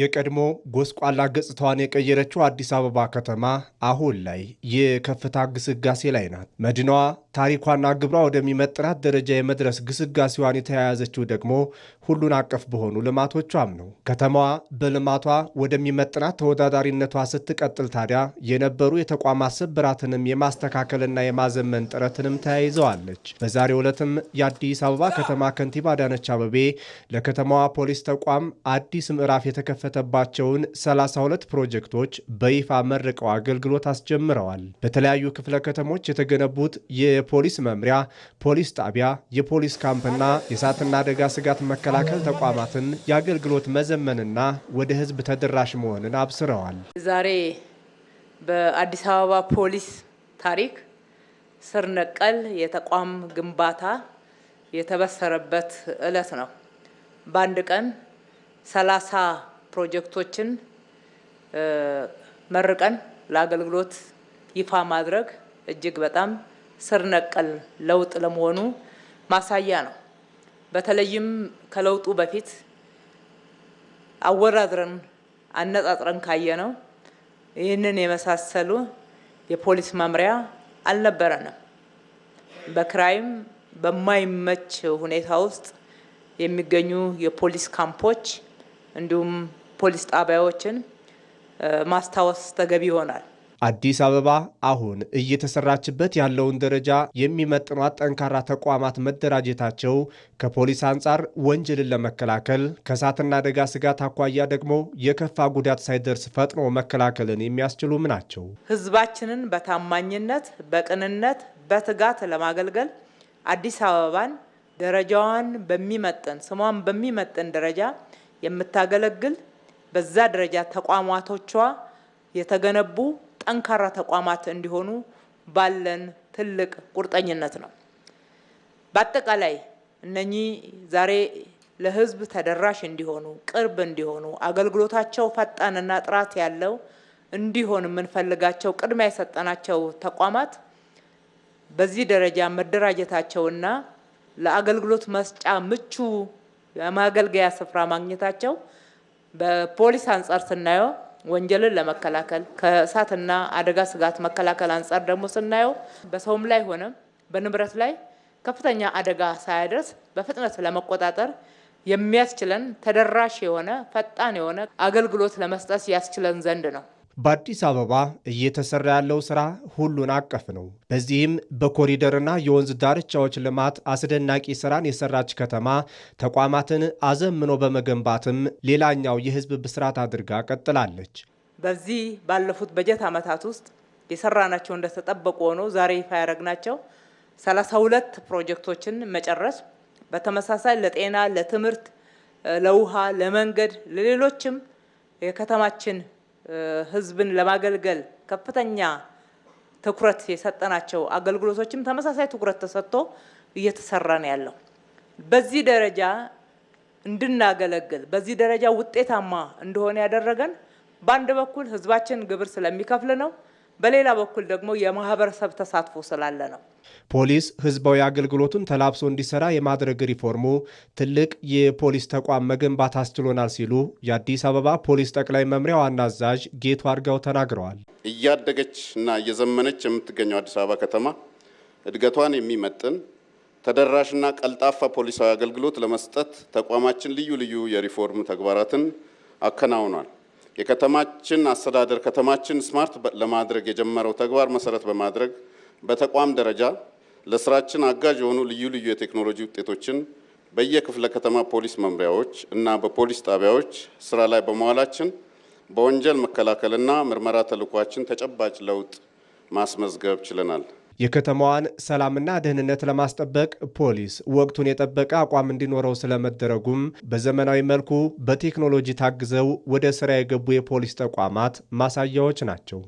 የቀድሞ ጎስቋላ ገጽታዋን የቀየረችው አዲስ አበባ ከተማ አሁን ላይ የከፍታ ግስጋሴ ላይ ናት። መዲናዋ ታሪኳና ግብሯ ወደሚመጥናት ደረጃ የመድረስ ግስጋሴዋን የተያያዘችው ደግሞ ሁሉን አቀፍ በሆኑ ልማቶቿም ነው። ከተማዋ በልማቷ ወደሚመጥናት ተወዳዳሪነቷ ስትቀጥል ታዲያ የነበሩ የተቋማት ስብራትንም የማስተካከልና የማዘመን ጥረትንም ተያይዘዋለች። በዛሬው ዕለትም የአዲስ አበባ ከተማ ከንቲባ አዳነች አቤቤ ለከተማዋ ፖሊስ ተቋም አዲስ ምዕራፍ የተከፈተባቸውን 32 ፕሮጀክቶች በይፋ መርቀው አገልግሎት አስጀምረዋል። በተለያዩ ክፍለ ከተሞች የተገነቡት የፖሊስ መምሪያ፣ ፖሊስ ጣቢያ፣ የፖሊስ ካምፕና የእሳትና አደጋ ስጋት መከላከል ተቋማትን የአገልግሎት መዘመንና ወደ ሕዝብ ተደራሽ መሆንን አብስረዋል። ዛሬ በአዲስ አበባ ፖሊስ ታሪክ ስር ነቀል የተቋም ግንባታ የተበሰረበት ዕለት ነው። በአንድ ቀን 30 ፕሮጀክቶችን መርቀን ለአገልግሎት ይፋ ማድረግ እጅግ በጣም ስር ነቀል ለውጥ ለመሆኑ ማሳያ ነው። በተለይም ከለውጡ በፊት አወዳድረን አነጻጽረን ካየነው ይህንን የመሳሰሉ የፖሊስ መምሪያ አልነበረንም። በክራይም በማይመች ሁኔታ ውስጥ የሚገኙ የፖሊስ ካምፖች እንዲሁም ፖሊስ ጣቢያዎችን ማስታወስ ተገቢ ይሆናል። አዲስ አበባ አሁን እየተሰራችበት ያለውን ደረጃ የሚመጥኗት ጠንካራ ተቋማት መደራጀታቸው ከፖሊስ አንጻር ወንጀልን ለመከላከል ከእሳትና አደጋ ስጋት አኳያ ደግሞ የከፋ ጉዳት ሳይደርስ ፈጥኖ መከላከልን የሚያስችሉም ናቸው። ሕዝባችንን በታማኝነት በቅንነት በትጋት ለማገልገል አዲስ አበባን ደረጃዋን በሚመጥን ስሟን በሚመጥን ደረጃ የምታገለግል በዛ ደረጃ ተቋማቶቿ የተገነቡ ጠንካራ ተቋማት እንዲሆኑ ባለን ትልቅ ቁርጠኝነት ነው። በአጠቃላይ እነኚህ ዛሬ ለሕዝብ ተደራሽ እንዲሆኑ ቅርብ እንዲሆኑ አገልግሎታቸው ፈጣንና ጥራት ያለው እንዲሆን የምንፈልጋቸው ቅድሚያ የሰጠናቸው ተቋማት በዚህ ደረጃ መደራጀታቸውና ለአገልግሎት መስጫ ምቹ የማገልገያ ስፍራ ማግኘታቸው በፖሊስ አንጻር ስናየው ወንጀልን ለመከላከል ከእሳትና አደጋ ስጋት መከላከል አንጻር ደግሞ ስናየው በሰውም ላይ ሆነ በንብረት ላይ ከፍተኛ አደጋ ሳያደርስ በፍጥነት ለመቆጣጠር የሚያስችለን ተደራሽ የሆነ ፈጣን የሆነ አገልግሎት ለመስጠት ያስችለን ዘንድ ነው። በአዲስ አበባ እየተሰራ ያለው ስራ ሁሉን አቀፍ ነው። በዚህም በኮሪደርና የወንዝ ዳርቻዎች ልማት አስደናቂ ስራን የሰራች ከተማ ተቋማትን አዘምኖ በመገንባትም ሌላኛው የህዝብ ብስራት አድርጋ ቀጥላለች። በዚህ ባለፉት በጀት ዓመታት ውስጥ የሰራናቸው እንደተጠበቁ ሆኖ ዛሬ ይፋ ያደረግናቸው 32 ፕሮጀክቶችን መጨረስ፣ በተመሳሳይ ለጤና፣ ለትምህርት፣ ለውሃ፣ ለመንገድ፣ ለሌሎችም የከተማችን ህዝብን ለማገልገል ከፍተኛ ትኩረት የሰጠናቸው አገልግሎቶችም ተመሳሳይ ትኩረት ተሰጥቶ እየተሰራ ነው ያለው። በዚህ ደረጃ እንድናገለግል በዚህ ደረጃ ውጤታማ እንደሆነ ያደረገን በአንድ በኩል ህዝባችን ግብር ስለሚከፍል ነው፣ በሌላ በኩል ደግሞ የማህበረሰብ ተሳትፎ ስላለ ነው። ፖሊስ ህዝባዊ አገልግሎቱን ተላብሶ እንዲሰራ የማድረግ ሪፎርሙ ትልቅ የፖሊስ ተቋም መገንባት አስችሎናል ሲሉ የአዲስ አበባ ፖሊስ ጠቅላይ መምሪያ ዋና አዛዥ ጌቱ አርጋው ተናግረዋል። እያደገች እና እየዘመነች የምትገኘው አዲስ አበባ ከተማ እድገቷን የሚመጥን ተደራሽና ቀልጣፋ ፖሊሳዊ አገልግሎት ለመስጠት ተቋማችን ልዩ ልዩ የሪፎርም ተግባራትን አከናውኗል። የከተማችን አስተዳደር ከተማችን ስማርት ለማድረግ የጀመረው ተግባር መሰረት በማድረግ በተቋም ደረጃ ለስራችን አጋዥ የሆኑ ልዩ ልዩ የቴክኖሎጂ ውጤቶችን በየክፍለ ከተማ ፖሊስ መምሪያዎች እና በፖሊስ ጣቢያዎች ስራ ላይ በመዋላችን በወንጀል መከላከልና ምርመራ ተልዕኳችን ተጨባጭ ለውጥ ማስመዝገብ ችለናል። የከተማዋን ሰላምና ደህንነት ለማስጠበቅ ፖሊስ ወቅቱን የጠበቀ አቋም እንዲኖረው ስለመደረጉም በዘመናዊ መልኩ በቴክኖሎጂ ታግዘው ወደ ስራ የገቡ የፖሊስ ተቋማት ማሳያዎች ናቸው።